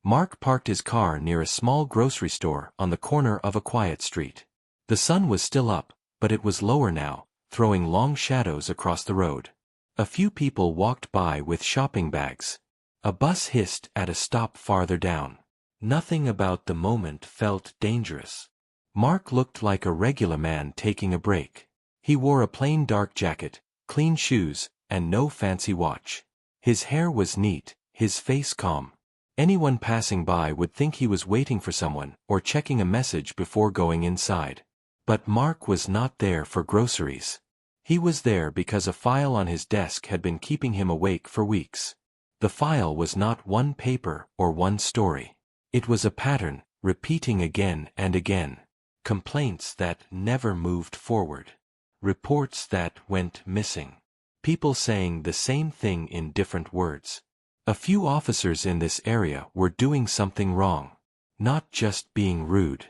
Mark parked his car near a small grocery store on the corner of a quiet street. The sun was still up, but it was lower now, throwing long shadows across the road. A few people walked by with shopping bags. A bus hissed at a stop farther down. Nothing about the moment felt dangerous. Mark looked like a regular man taking a break. He wore a plain dark jacket, clean shoes, and no fancy watch. His hair was neat, his face calm. Anyone passing by would think he was waiting for someone or checking a message before going inside. But Mark was not there for groceries. He was there because a file on his desk had been keeping him awake for weeks. The file was not one paper or one story. It was a pattern, repeating again and again. Complaints that never moved forward. Reports that went missing. People saying the same thing in different words. A few officers in this area were doing something wrong. Not just being rude.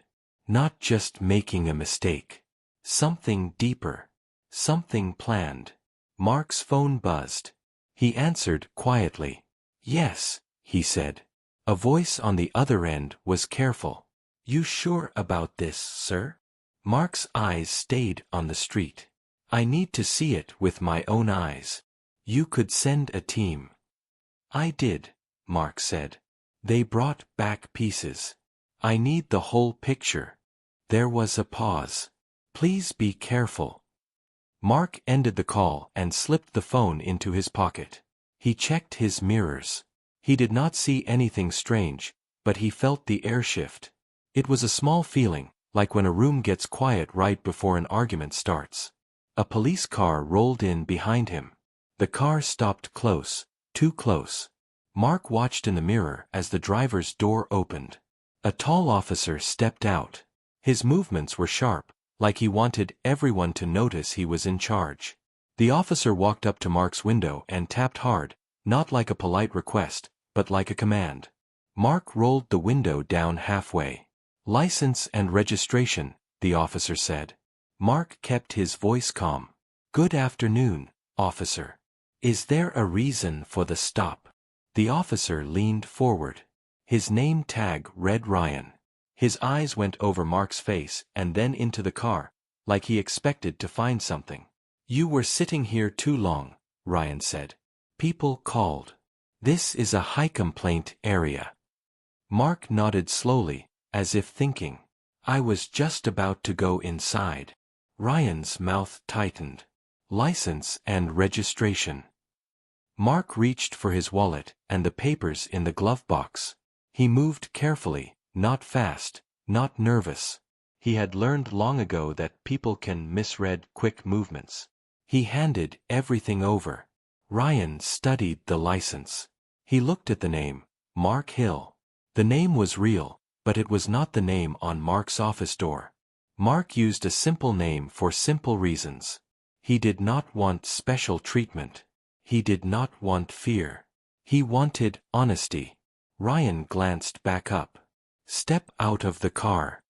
Not just making a mistake. Something deeper. Something planned. Mark's phone buzzed. He answered quietly. "Yes," he said. A voice on the other end was careful. "You sure about this, sir?" Mark's eyes stayed on the street. "I need to see it with my own eyes. You could send a team." "I did," Mark said. "They brought back pieces. I need the whole picture." There was a pause. "Please be careful." Mark ended the call and slipped the phone into his pocket. He checked his mirrors. He did not see anything strange, but he felt the air shift. It was a small feeling, like when a room gets quiet right before an argument starts. A police car rolled in behind him. The car stopped close. Too close. Mark watched in the mirror as the driver's door opened. A tall officer stepped out. His movements were sharp, like he wanted everyone to notice he was in charge. The officer walked up to Mark's window and tapped hard, not like a polite request, but like a command. Mark rolled the window down halfway. "License and registration," the officer said. Mark kept his voice calm. "Good afternoon, officer. Is there a reason for the stop?" The officer leaned forward. His name tag read Ryan. His eyes went over Mark's face and then into the car, like he expected to find something. "You were sitting here too long," Ryan said. "People called. This is a high complaint area." Mark nodded slowly, as if thinking. "I was just about to go inside." Ryan's mouth tightened. "License and registration." Mark reached for his wallet and the papers in the glove box. He moved carefully, not fast, not nervous. He had learned long ago that people can misread quick movements. He handed everything over. Ryan studied the license. He looked at the name, Mark Hill. The name was real, but it was not the name on Mark's office door. Mark used a simple name for simple reasons. He did not want special treatment. He did not want fear. He wanted honesty. Ryan glanced back up. "Step out of the car."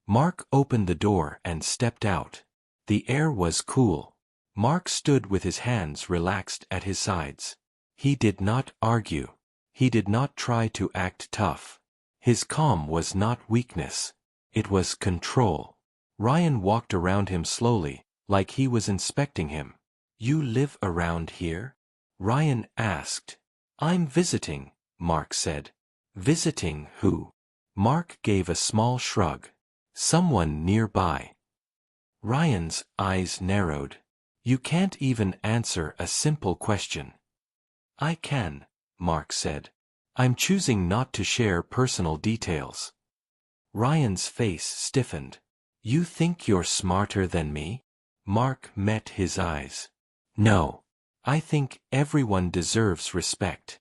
Mark opened the door and stepped out. The air was cool. Mark stood with his hands relaxed at his sides. He did not argue. He did not try to act tough. His calm was not weakness. It was control. Ryan walked around him slowly, like he was inspecting him. "You live around here?" Ryan asked. "I'm visiting," Mark said. "Visiting who?" Mark gave a small shrug. "Someone nearby." Ryan's eyes narrowed. "You can't even answer a simple question." "I can," Mark said. "I'm choosing not to share personal details." Ryan's face stiffened. "You think you're smarter than me?" Mark met his eyes. "No. I think everyone deserves respect."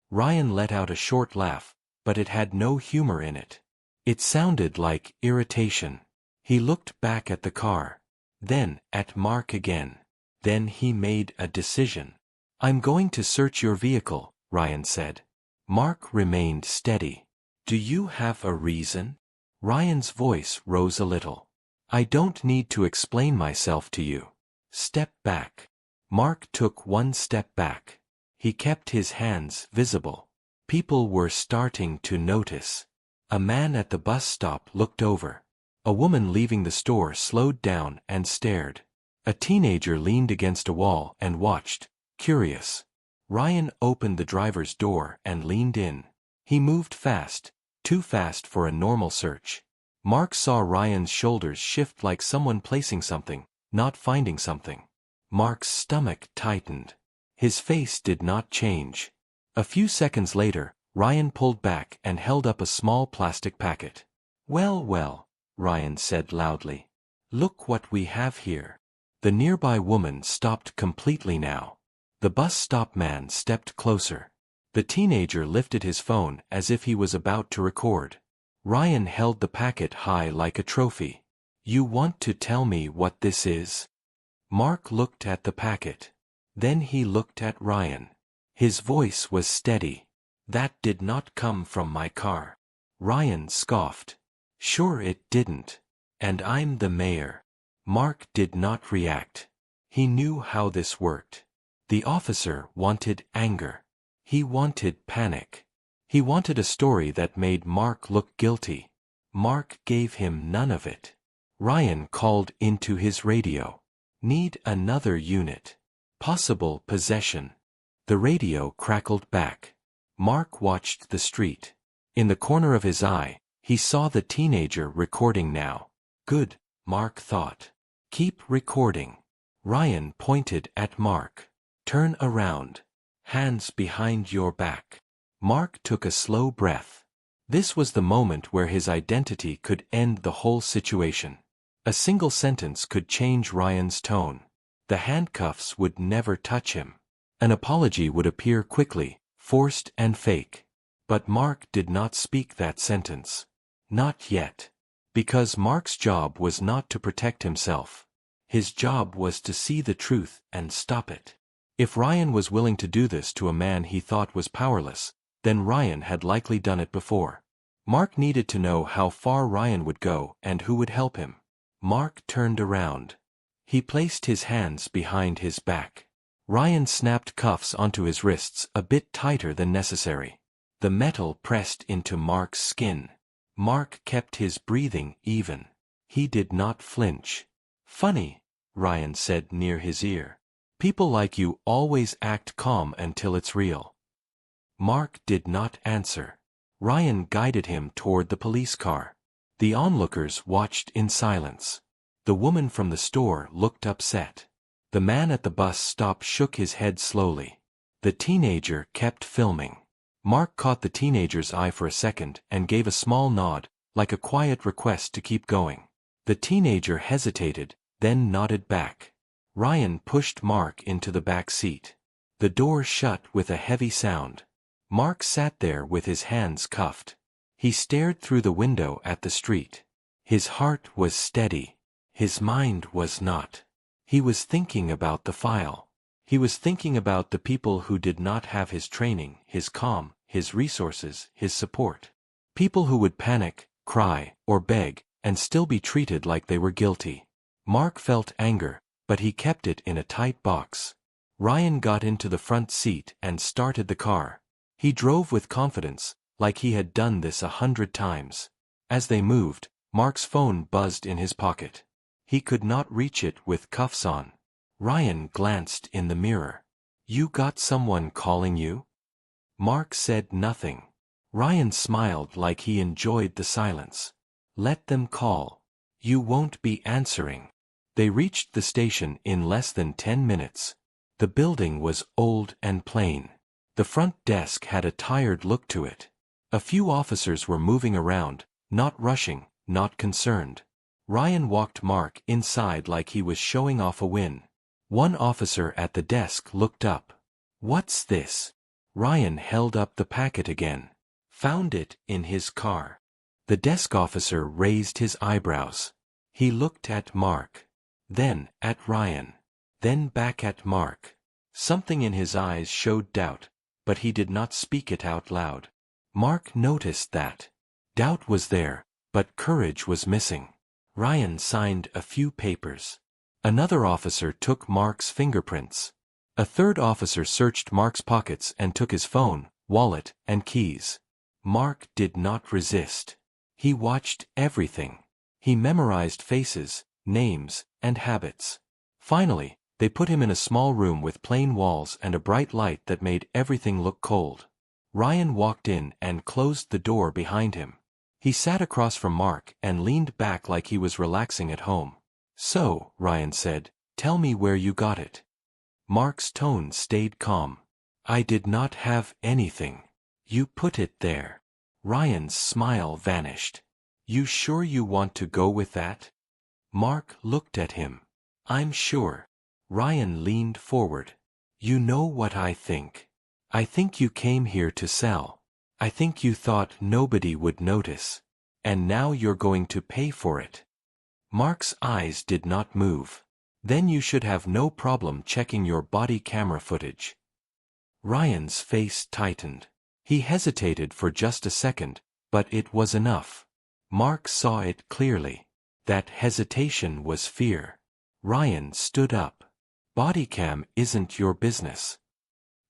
Ryan let out a short laugh, but it had no humor in it. It sounded like irritation. He looked back at the car. Then at Mark again. Then he made a decision. "I'm going to search your vehicle," Ryan said. Mark remained steady. "Do you have a reason?" Ryan's voice rose a little. "I don't need to explain myself to you. Step back." Mark took one step back. He kept his hands visible. People were starting to notice. A man at the bus stop looked over. A woman leaving the store slowed down and stared. A teenager leaned against a wall and watched, curious. Ryan opened the driver's door and leaned in. He moved fast, too fast for a normal search. Mark saw Ryan's shoulders shift like someone placing something, not finding something. Mark's stomach tightened. His face did not change. A few seconds later, Ryan pulled back and held up a small plastic packet. "Well, well," Ryan said loudly. "Look what we have here." The nearby woman stopped completely now. The bus stop man stepped closer. The teenager lifted his phone as if he was about to record. Ryan held the packet high like a trophy. "You want to tell me what this is?" Mark looked at the packet. Then he looked at Ryan. His voice was steady. "That did not come from my car." Ryan scoffed. "Sure it didn't. And I'm the mayor." Mark did not react. He knew how this worked. The officer wanted anger. He wanted panic. He wanted a story that made Mark look guilty. Mark gave him none of it. Ryan called into his radio. "Need another unit. Possible possession." The radio crackled back. Mark watched the street. In the corner of his eye, he saw the teenager recording now. Good, Mark thought. Keep recording. Ryan pointed at Mark. "Turn around. Hands behind your back." Mark took a slow breath. This was the moment where his identity could end the whole situation. A single sentence could change Ryan's tone. The handcuffs would never touch him. An apology would appear quickly, forced and fake. But Mark did not speak that sentence. Not yet. Because Mark's job was not to protect himself. His job was to see the truth and stop it. If Ryan was willing to do this to a man he thought was powerless, then Ryan had likely done it before. Mark needed to know how far Ryan would go and who would help him. Mark turned around. He placed his hands behind his back. Ryan snapped cuffs onto his wrists a bit tighter than necessary. The metal pressed into Mark's skin. Mark kept his breathing even. He did not flinch. "Funny," Ryan said near his ear. "People like you always act calm until it's real." Mark did not answer. Ryan guided him toward the police car. The onlookers watched in silence. The woman from the store looked upset. The man at the bus stop shook his head slowly. The teenager kept filming. Mark caught the teenager's eye for a second and gave a small nod, like a quiet request to keep going. The teenager hesitated, then nodded back. Ryan pushed Mark into the back seat. The door shut with a heavy sound. Mark sat there with his hands cuffed. He stared through the window at the street. His heart was steady. His mind was not. He was thinking about the file. He was thinking about the people who did not have his training, his calm, his resources, his support. People who would panic, cry, or beg, and still be treated like they were guilty. Mark felt anger, but he kept it in a tight box. Ryan got into the front seat and started the car. He drove with confidence, like he had done this 100 times. As they moved, Mark's phone buzzed in his pocket. He could not reach it with cuffs on. Ryan glanced in the mirror. "You got someone calling you?" Mark said nothing. Ryan smiled like he enjoyed the silence. "Let them call. You won't be answering." They reached the station in less than 10 minutes. The building was old and plain. The front desk had a tired look to it. A few officers were moving around, not rushing, not concerned. Ryan walked Mark inside like he was showing off a win. One officer at the desk looked up. "What's this?" Ryan held up the packet again. "Found it in his car." The desk officer raised his eyebrows. He looked at Mark. Then at Ryan. Then back at Mark. Something in his eyes showed doubt, but he did not speak it out loud. Mark noticed that. Doubt was there, but courage was missing. Ryan signed a few papers. Another officer took Mark's fingerprints. A third officer searched Mark's pockets and took his phone, wallet, and keys. Mark did not resist. He watched everything. He memorized faces, names, and habits. Finally, they put him in a small room with plain walls and a bright light that made everything look cold. Ryan walked in and closed the door behind him. He sat across from Mark and leaned back like he was relaxing at home. "So," Ryan said, "tell me where you got it." Mark's tone stayed calm. "I did not have anything. You put it there." Ryan's smile vanished. "You sure you want to go with that?" Mark looked at him. "I'm sure." Ryan leaned forward. "You know what I think. I think you came here to sell. I think you thought nobody would notice. And now you're going to pay for it." Mark's eyes did not move. "Then you should have no problem checking your body camera footage." Ryan's face tightened. He hesitated for just a second, but it was enough. Mark saw it clearly. That hesitation was fear. Ryan stood up. "Bodycam isn't your business."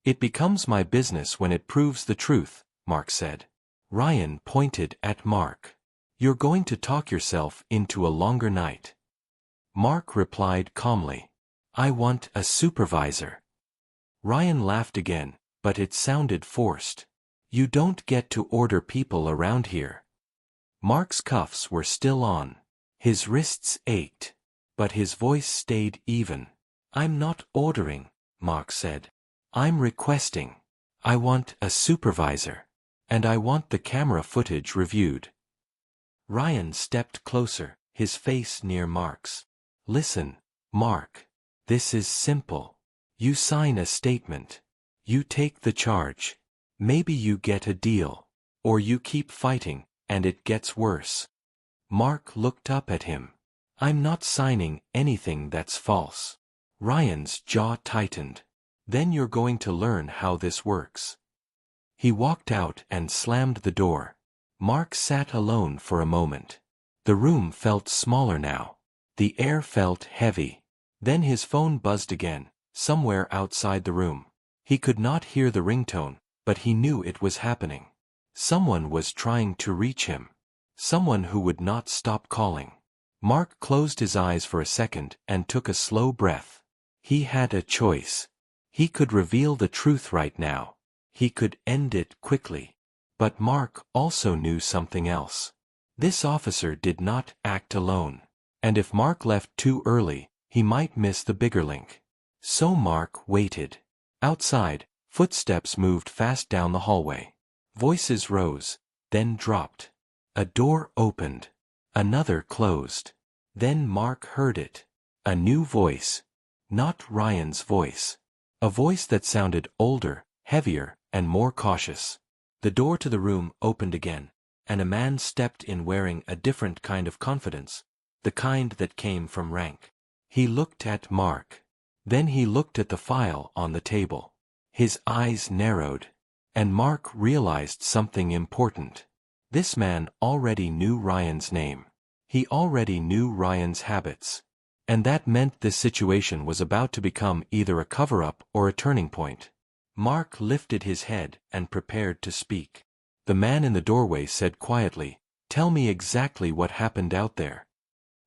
"It becomes my business when it proves the truth," Mark said. Ryan pointed at Mark. "You're going to talk yourself into a longer night." Mark replied calmly. "I want a supervisor." Ryan laughed again, but it sounded forced. "You don't get to order people around here." Mark's cuffs were still on. His wrists ached. But his voice stayed even. "I'm not ordering," Mark said. "I'm requesting. I want a supervisor. And I want the camera footage reviewed." Ryan stepped closer, his face near Mark's. "Listen, Mark. This is simple. You sign a statement. You take the charge. Maybe you get a deal. Or you keep fighting, and it gets worse." Mark looked up at him. "I'm not signing anything that's false." Ryan's jaw tightened. "Then you're going to learn how this works." He walked out and slammed the door. Mark sat alone for a moment. The room felt smaller now. The air felt heavy. Then his phone buzzed again, somewhere outside the room. He could not hear the ringtone, but he knew it was happening. Someone was trying to reach him. Someone who would not stop calling. Mark closed his eyes for a second and took a slow breath. He had a choice. He could reveal the truth right now. He could end it quickly. But Mark also knew something else. This officer did not act alone. And if Mark left too early, he might miss the bigger link. So Mark waited. Outside, footsteps moved fast down the hallway. Voices rose, then dropped. A door opened. Another closed. Then Mark heard it. A new voice. Not Ryan's voice. A voice that sounded older, heavier, and more cautious. The door to the room opened again, and a man stepped in wearing a different kind of confidence, the kind that came from rank. He looked at Mark. Then he looked at the file on the table. His eyes narrowed. And Mark realized something important. This man already knew Ryan's name. He already knew Ryan's habits. And that meant this situation was about to become either a cover-up or a turning point. Mark lifted his head and prepared to speak. The man in the doorway said quietly, "Tell me exactly what happened out there."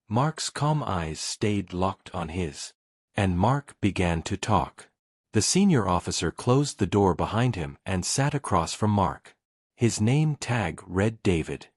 Mark's calm eyes stayed locked on his. And Mark began to talk. The senior officer closed the door behind him and sat across from Mark. His name tag read David.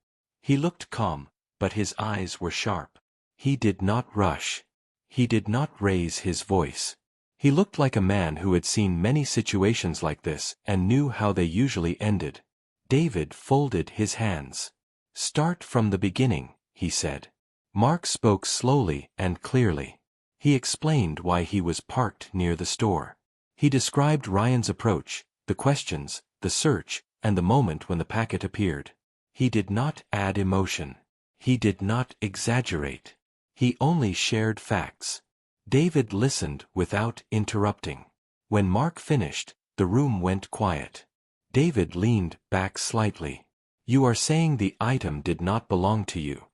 He looked calm, but his eyes were sharp. He did not rush. He did not raise his voice. He looked like a man who had seen many situations like this and knew how they usually ended. David folded his hands. "Start from the beginning," he said. Mark spoke slowly and clearly. He explained why he was parked near the store. He described Ryan's approach, the questions, the search, and the moment when the packet appeared. He did not add emotion. He did not exaggerate. He only shared facts. David listened without interrupting. When Mark finished, the room went quiet. David leaned back slightly. "You are saying the item did not belong to you?"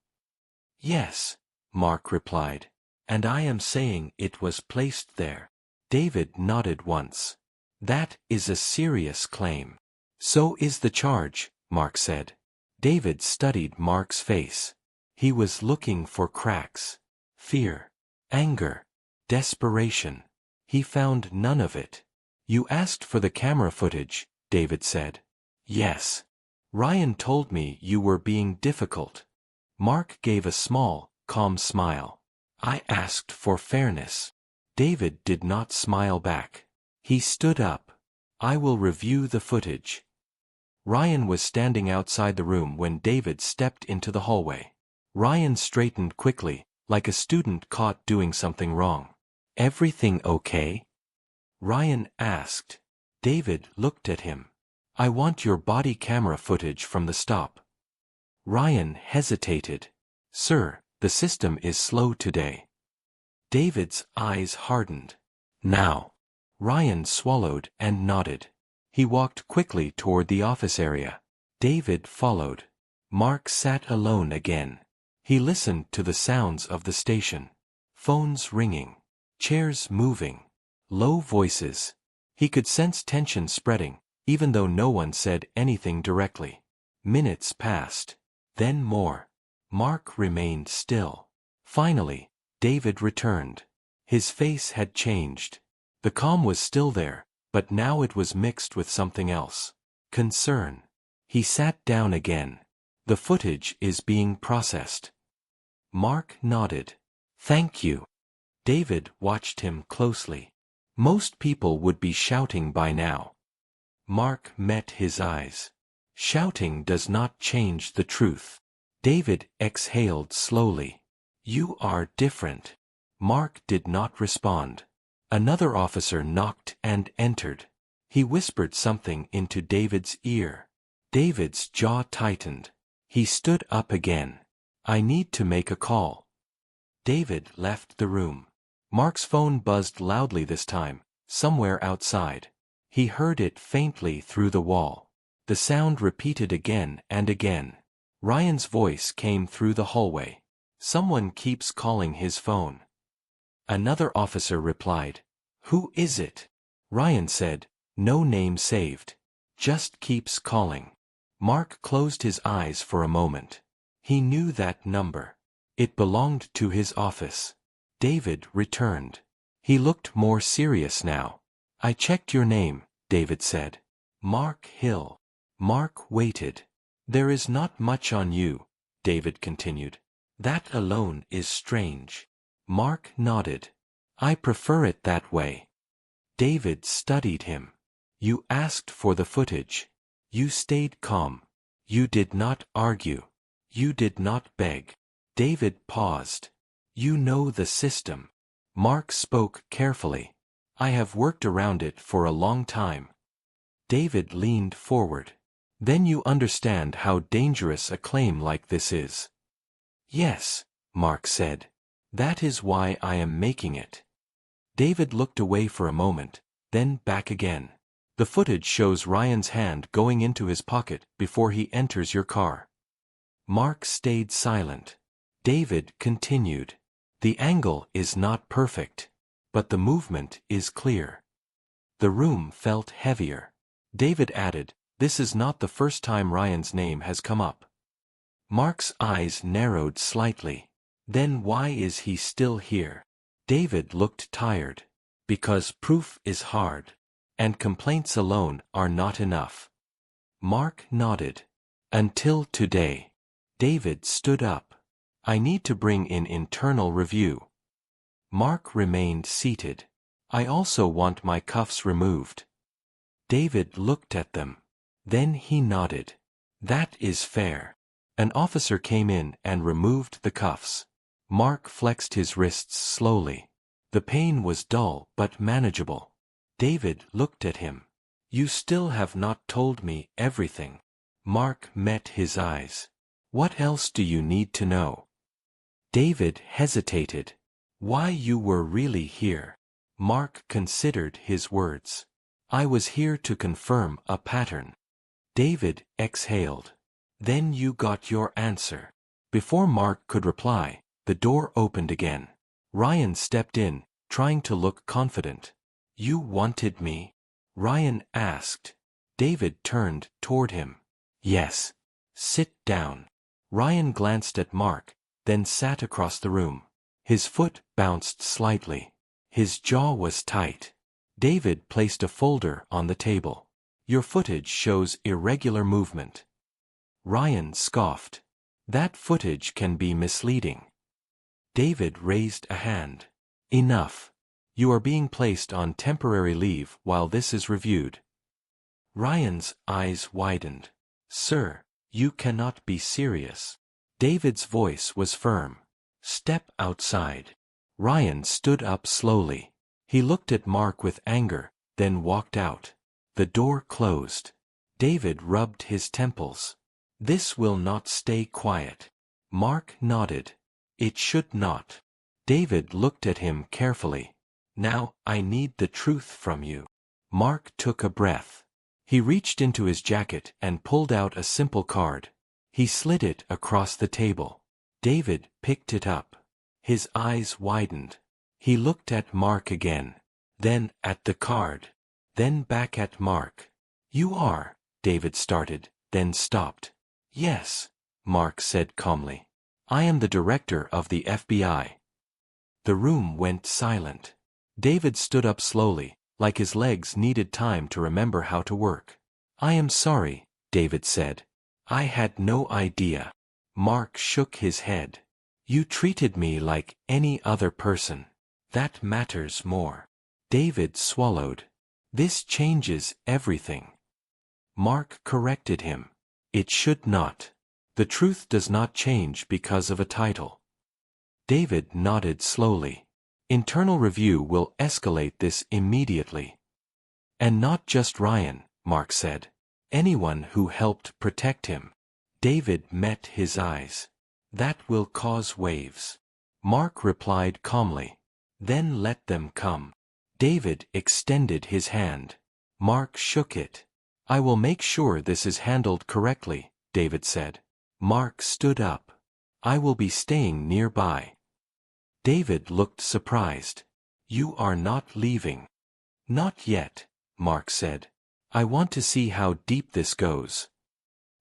"Yes," Mark replied. "And I am saying it was placed there." David nodded once. "That is a serious claim." So is the charge, Mark said. David studied Mark's face. He was looking for cracks. Fear. Anger. Desperation. He found none of it. You asked for the camera footage, David said. Yes. Ryan told me you were being difficult. Mark gave a small, calm smile. I asked for fairness. David did not smile back. He stood up. I will review the footage. Ryan was standing outside the room when David stepped into the hallway. Ryan straightened quickly, like a student caught doing something wrong. Everything okay? Ryan asked. David looked at him. I want your body camera footage from the stop. Ryan hesitated. Sir, the system is slow today. David's eyes hardened. Now. Ryan swallowed and nodded. He walked quickly toward the office area. David followed. Mark sat alone again. He listened to the sounds of the station. Phones ringing. Chairs moving. Low voices. He could sense tension spreading, even though no one said anything directly. Minutes passed. Then more. Mark remained still. Finally, David returned. His face had changed. The calm was still there, but now it was mixed with something else. Concern. He sat down again. The footage is being processed. Mark nodded. Thank you. David watched him closely. Most people would be shouting by now. Mark met his eyes. Shouting does not change the truth. David exhaled slowly. You are different. Mark did not respond. Another officer knocked and entered. He whispered something into David's ear. David's jaw tightened. He stood up again. I need to make a call. David left the room. Mark's phone buzzed loudly this time, somewhere outside. He heard it faintly through the wall. The sound repeated again and again. Ryan's voice came through the hallway. Someone keeps calling his phone. Another officer replied. Who is it? Ryan said, no name saved. Just keeps calling. Mark closed his eyes for a moment. He knew that number. It belonged to his office. David returned. He looked more serious now. I checked your name, David said. Mark Hill. Mark waited. There is not much on you, David continued. That alone is strange. Mark nodded. I prefer it that way. David studied him. You asked for the footage. You stayed calm. You did not argue. You did not beg. David paused. You know the system. Mark spoke carefully. I have worked around it for a long time. David leaned forward. Then you understand how dangerous a claim like this is. Yes, Mark said. That is why I am making it. David looked away for a moment, then back again. The footage shows Ryan's hand going into his pocket before he enters your car. Mark stayed silent. David continued. The angle is not perfect, but the movement is clear. The room felt heavier. David added, this is not the first time Ryan's name has come up. Mark's eyes narrowed slightly. Then why is he still here? David looked tired. Because proof is hard. And complaints alone are not enough. Mark nodded. Until today. David stood up. I need to bring in internal review. Mark remained seated. I also want my cuffs removed. David looked at them. Then he nodded. That is fair. An officer came in and removed the cuffs. Mark flexed his wrists slowly. The pain was dull but manageable. David looked at him. You still have not told me everything. Mark met his eyes. What else do you need to know? David hesitated. Why you were really here. Mark considered his words. I was here to confirm a pattern. David exhaled. Then you got your answer. Before Mark could reply, the door opened again. Ryan stepped in, trying to look confident. You wanted me? Ryan asked. David turned toward him. Yes. Sit down. Ryan glanced at Mark, then sat across the room. His foot bounced slightly. His jaw was tight. David placed a folder on the table. Your footage shows irregular movement. Ryan scoffed. That footage can be misleading. David raised a hand. Enough. You are being placed on temporary leave while this is reviewed. Ryan's eyes widened. Sir, you cannot be serious. David's voice was firm. Step outside. Ryan stood up slowly. He looked at Mark with anger, then walked out. The door closed. David rubbed his temples. This will not stay quiet. Mark nodded. It should not. David looked at him carefully. Now, I need the truth from you. Mark took a breath. He reached into his jacket and pulled out a simple card. He slid it across the table. David picked it up. His eyes widened. He looked at Mark again. Then at the card. Then back at Mark. You are, David started, then stopped. Yes, Mark said calmly. I am the director of the FBI. The room went silent. David stood up slowly, like his legs needed time to remember how to work. I am sorry, David said. I had no idea. Mark shook his head. You treated me like any other person. That matters more. David swallowed. This changes everything. Mark corrected him. It should not. The truth does not change because of a title. David nodded slowly. Internal review will escalate this immediately. And not just Ryan, Mark said. Anyone who helped protect him. David met his eyes. That will cause waves. Mark replied calmly. Then let them come. David extended his hand. Mark shook it. I will make sure this is handled correctly, David said. Mark stood up. I will be staying nearby. David looked surprised. You are not leaving. Not yet, Mark said. I want to see how deep this goes.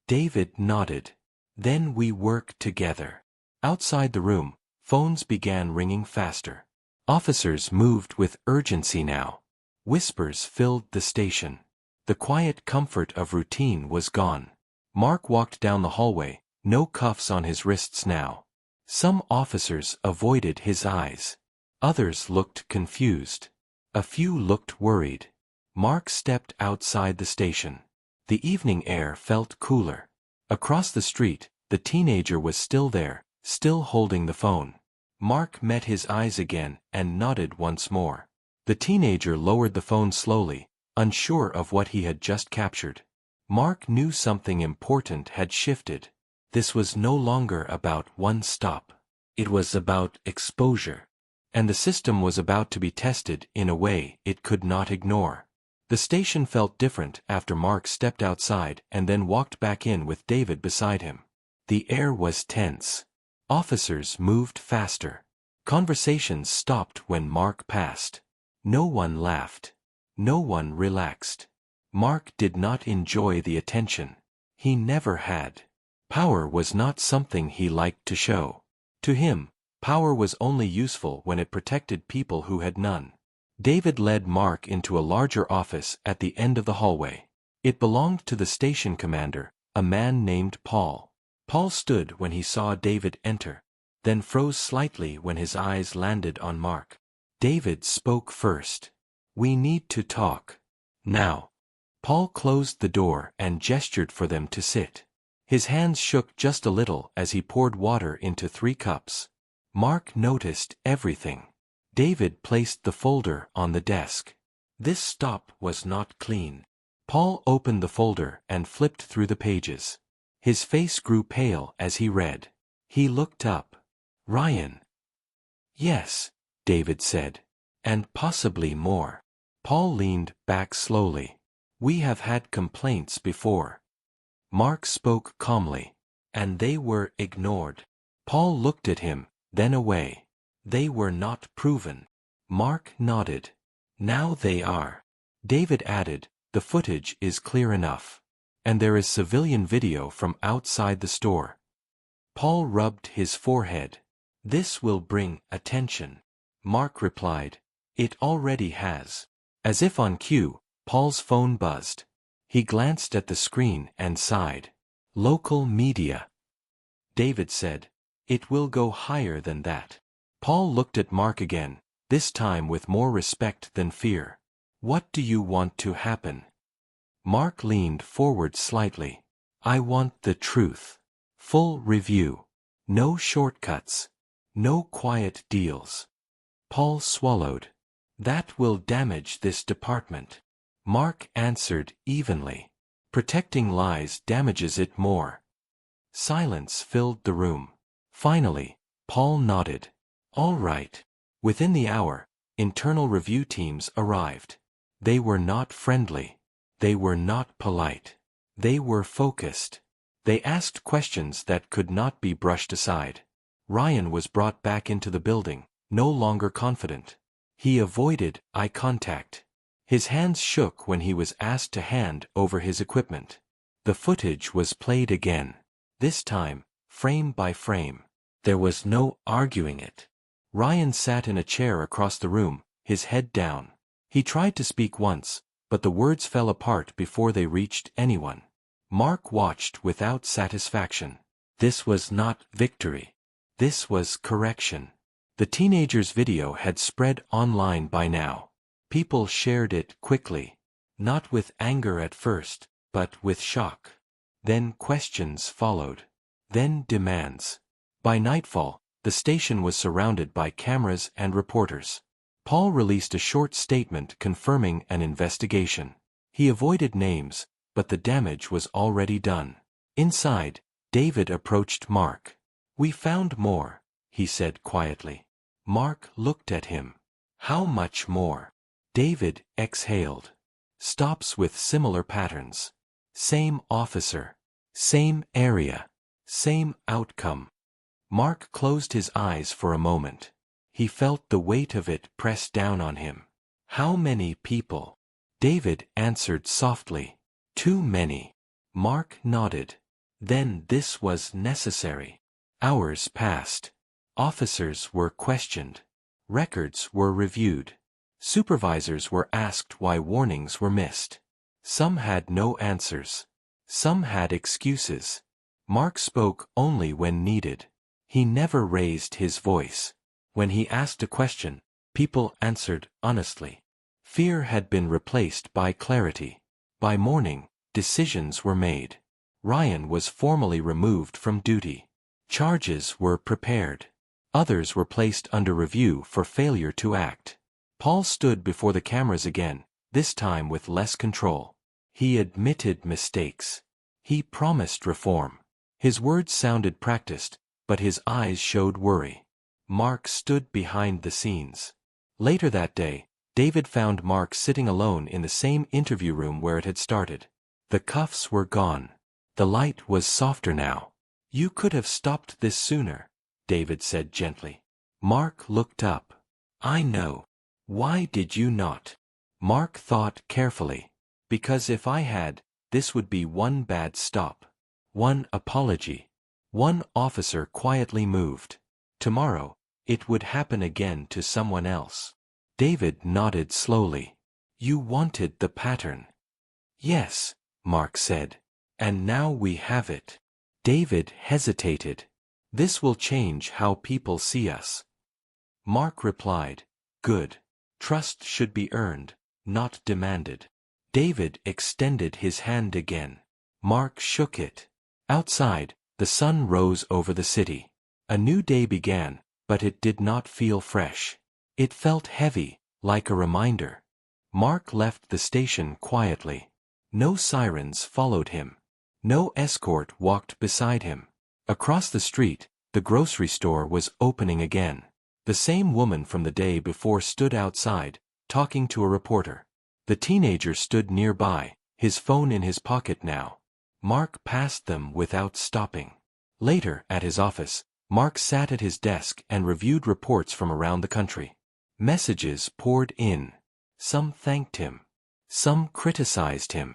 David nodded. Then we work together. Outside the room, phones began ringing faster. Officers moved with urgency now. Whispers filled the station. The quiet comfort of routine was gone. Mark walked down the hallway, no cuffs on his wrists now. Some officers avoided his eyes. Others looked confused. A few looked worried. Mark stepped outside the station. The evening air felt cooler. Across the street, the teenager was still there, still holding the phone. Mark met his eyes again and nodded once more. The teenager lowered the phone slowly, unsure of what he had just captured. Mark knew something important had shifted. This was no longer about one stop. It was about exposure. And the system was about to be tested in a way it could not ignore. The station felt different after Mark stepped outside and then walked back in with David beside him. The air was tense. Officers moved faster. Conversations stopped when Mark passed. No one laughed. No one relaxed. Mark did not enjoy the attention. He never had. Power was not something he liked to show. To him, power was only useful when it protected people who had none. David led Mark into a larger office at the end of the hallway. It belonged to the station commander, a man named Paul. Paul stood when he saw David enter, then froze slightly when his eyes landed on Mark. David spoke first. We need to talk. Now. Paul closed the door and gestured for them to sit. His hands shook just a little as he poured water into 3 cups. Mark noticed everything. David placed the folder on the desk. This stop was not clean. Paul opened the folder and flipped through the pages. His face grew pale as he read. He looked up. Ryan. Yes, David said. And possibly more. Paul leaned back slowly. We have had complaints before. Mark spoke calmly. And they were ignored. Paul looked at him, then away. They were not proven. Mark nodded. Now they are. David added, The footage is clear enough. And there is civilian video from outside the store. Paul rubbed his forehead. This will bring attention. Mark replied. It already has. As if on cue, Paul's phone buzzed. He glanced at the screen and sighed. Local media. David said. It will go higher than that. Paul looked at Mark again, this time with more respect than fear. What do you want to happen? Mark leaned forward slightly. I want the truth. Full review. No shortcuts. No quiet deals. Paul swallowed. That will damage this department. Mark answered evenly. Protecting lies damages it more. Silence filled the room. Finally, Paul nodded. All right. Within the hour, internal review teams arrived. They were not friendly. They were not polite. They were focused. They asked questions that could not be brushed aside. Ryan was brought back into the building, no longer confident. He avoided eye contact. His hands shook when he was asked to hand over his equipment. The footage was played again. This time, frame by frame. There was no arguing it. Ryan sat in a chair across the room, his head down. He tried to speak once, but the words fell apart before they reached anyone. Mark watched without satisfaction. This was not victory. This was correction. The teenager's video had spread online by now. People shared it quickly. Not with anger at first, but with shock. Then questions followed. Then demands. By nightfall, the station was surrounded by cameras and reporters. Paul released a short statement confirming an investigation. He avoided names, but the damage was already done. Inside, David approached Mark. We found more, he said quietly. Mark looked at him. How much more? David exhaled. Stops with similar patterns. Same officer. Same area. Same outcome. Mark closed his eyes for a moment. He felt the weight of it press down on him. How many people? David answered softly. Too many. Mark nodded. Then this was necessary. Hours passed. Officers were questioned. Records were reviewed. Supervisors were asked why warnings were missed. Some had no answers. Some had excuses. Mark spoke only when needed. He never raised his voice. When he asked a question, people answered honestly. Fear had been replaced by clarity. By morning, decisions were made. Ryan was formally removed from duty. Charges were prepared. Others were placed under review for failure to act. Paul stood before the cameras again, this time with less control. He admitted mistakes. He promised reform. His words sounded practiced, but his eyes showed worry. Mark stood behind the scenes. Later that day, David found Mark sitting alone in the same interview room where it had started. The cuffs were gone. The light was softer now. You could have stopped this sooner, David said gently. Mark looked up. I know. Why did you not? Mark thought carefully. Because if I had, this would be one bad stop. One apology. One officer quietly moved. Tomorrow, it would happen again to someone else. David nodded slowly. You wanted the pattern. Yes, Mark said. And now we have it. David hesitated. This will change how people see us. Mark replied, good. Trust should be earned, not demanded. David extended his hand again. Mark shook it. Outside, the sun rose over the city. A new day began, but it did not feel fresh. It felt heavy, like a reminder. Mark left the station quietly. No sirens followed him. No escort walked beside him. Across the street, the grocery store was opening again. The same woman from the day before stood outside, talking to a reporter. The teenager stood nearby, his phone in his pocket now. Mark passed them without stopping. Later, at his office, Mark sat at his desk and reviewed reports from around the country. Messages poured in. Some thanked him. Some criticized him.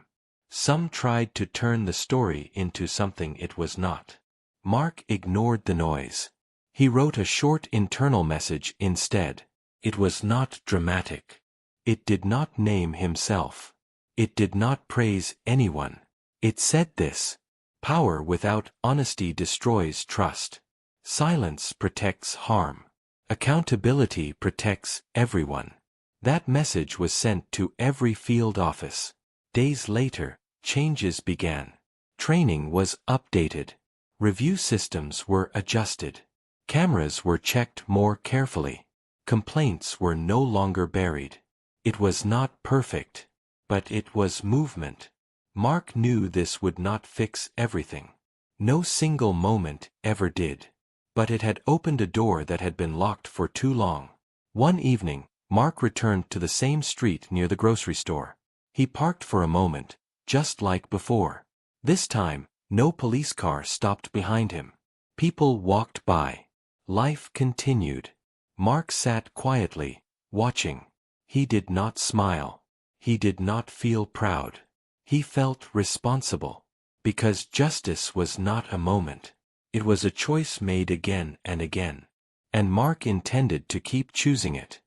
Some tried to turn the story into something it was not. Mark ignored the noise. He wrote a short internal message instead. It was not dramatic. It did not name himself. It did not praise anyone. It said this: power without honesty destroys trust. Silence protects harm. Accountability protects everyone. That message was sent to every field office. Days later, changes began. Training was updated. Review systems were adjusted. Cameras were checked more carefully. Complaints were no longer buried. It was not perfect, but it was movement. Mark knew this would not fix everything. No single moment ever did. But it had opened a door that had been locked for too long. One evening, Mark returned to the same street near the grocery store. He parked for a moment, just like before. This time, no police car stopped behind him. People walked by. Life continued. Mark sat quietly, watching. He did not smile. He did not feel proud. He felt responsible. Because justice was not a moment. It was a choice made again and again. And Mark intended to keep choosing it.